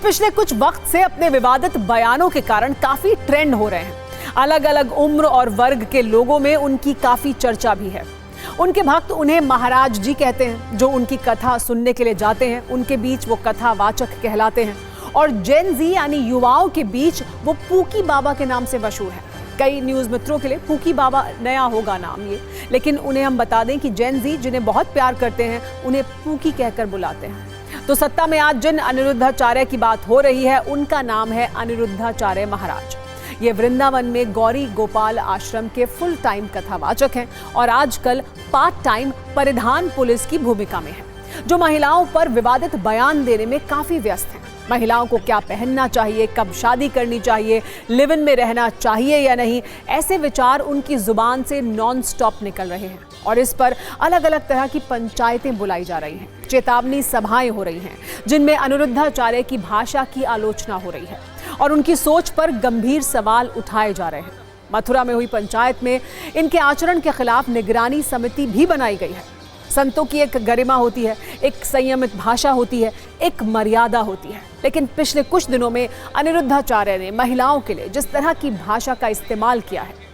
पिछले कुछ वक्त से अपने विवादित बयानों के कारण काफी ट्रेंड हो रहे हैं। अलग अलग उम्र और वर्ग के लोगों में उनकी काफी चर्चा भी है। उनके भक्त उन्हें महाराज जी कहते हैं। जो उनकी कथा सुनने के लिए जाते हैं उनके बीच वो कथावाचक कहलाते हैं। और जेन जी यानी युवाओं के बीच वो पूकी बाबा के नाम से मशहूर है। कई न्यूज मित्रों के लिए पूकी बाबा नया होगा नाम ये, लेकिन उन्हें हम बता दें कि जेन जी जिन्हें बहुत प्यार करते हैं उन्हें पूकी कहकर बुलाते हैं। तो सत्ता में आज जिन अनिरुद्धाचार्य की बात हो रही है उनका नाम है अनिरुद्धाचार्य महाराज। ये वृंदावन में गौरी गोपाल आश्रम के फुल टाइम कथावाचक हैं और आजकल पार्ट टाइम परिधान पुलिस की भूमिका में हैं, जो महिलाओं पर विवादित बयान देने में काफी व्यस्त हैं। महिलाओं को क्या पहनना चाहिए, कब शादी करनी चाहिए, लिव इन में रहना चाहिए या नहीं, ऐसे विचार उनकी जुबान से नॉन स्टॉप निकल रहे हैं और इस पर अलग अलग तरह की पंचायतें बुलाई जा रही हैं। चेतावनी सभाएं हो रही हैं जिनमें अनिरुद्धाचार्य की भाषा की आलोचना हो रही है और उनकी सोच पर गंभीर सवाल उठाए जा रहे हैं। मथुरा में हुई पंचायत में इनके आचरण के खिलाफ निगरानी समिति भी बनाई गई है। संतों की एक गरिमा होती है, एक संयमित भाषा होती है, एक मर्यादा होती है, लेकिन पिछले कुछ दिनों में अनिरुद्धाचार्य ने महिलाओं के लिए जिस तरह की भाषा का इस्तेमाल किया है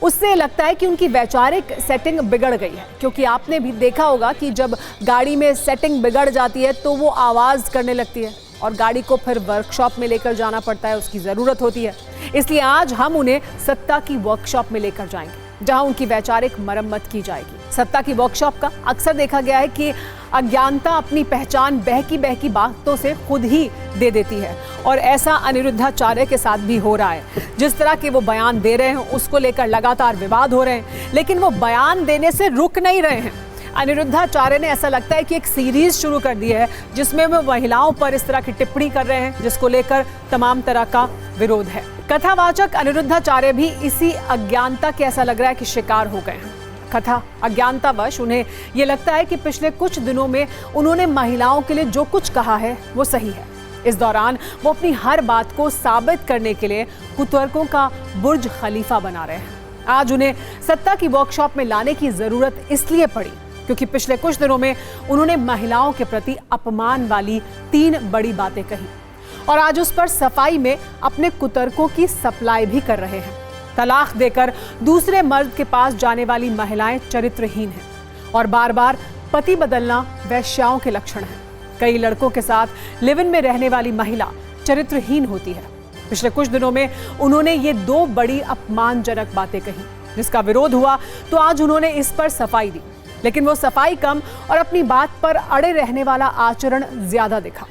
उससे लगता है कि उनकी वैचारिक सेटिंग बिगड़ गई है। क्योंकि आपने भी देखा होगा कि जब गाड़ी में सेटिंग बिगड़ जाती है तो वो आवाज़ करने लगती है और गाड़ी को फिर वर्कशॉप में लेकर जाना पड़ता है, उसकी ज़रूरत होती है। इसलिए आज हम उन्हें सत्ता की वर्कशॉप में लेकर जाएंगे जहां उनकी वैचारिक मरम्मत की जाएगी। सत्ता की वर्कशॉप का अक्सर देखा गया है कि अज्ञानता अपनी पहचान बहकी बहकी बातों से खुद ही दे देती है और ऐसा अनिरुद्धाचार्य के साथ भी हो रहा है। जिस तरह के वो बयान दे रहे हैं उसको लेकर लगातार विवाद हो रहे हैं, लेकिन वो बयान देने से रुक नहीं रहे हैं। अनिरुद्धाचार्य ने ऐसा लगता है कि एक सीरीज शुरू कर दी है जिसमें वो महिलाओं पर इस तरह की टिप्पणी कर रहे हैं जिसको लेकर तमाम तरह का विरोध है। कथावाचक अनिरुद्धाचार्य भी इसी अज्ञानता के ऐसा लग रहा है कि शिकार हो गए हैं। कथा अज्ञानतावश उन्हें ये लगता है कि पिछले कुछ दिनों में उन्होंने महिलाओं के लिए जो कुछ कहा है वो सही है। इस दौरान वो अपनी हर बात को साबित करने के लिए कुतर्कों का बुर्ज खलीफा बना रहे हैं। आज उन्हें सत्ता की वर्कशॉप में लाने की जरूरत इसलिए पड़ी क्योंकि पिछले कुछ दिनों में उन्होंने महिलाओं के प्रति अपमान वाली 3 बड़ी बातें कही और आज उस पर सफाई में अपने कुतर्कों की सप्लाई भी कर रहे हैं। तलाक देकर दूसरे मर्द के पास जाने वाली महिलाएं चरित्रहीन हैं और बार बार पति बदलना वैश्याओं के लक्षण है। कई लड़कों के साथ लिव इन में रहने वाली महिला चरित्रहीन होती है। पिछले कुछ दिनों में उन्होंने ये 2 बड़ी अपमानजनक बातें कही जिसका विरोध हुआ तो आज उन्होंने इस पर सफाई दी, लेकिन वो सफाई कम और अपनी बात पर अड़े रहने वाला आचरण ज्यादा दिखा।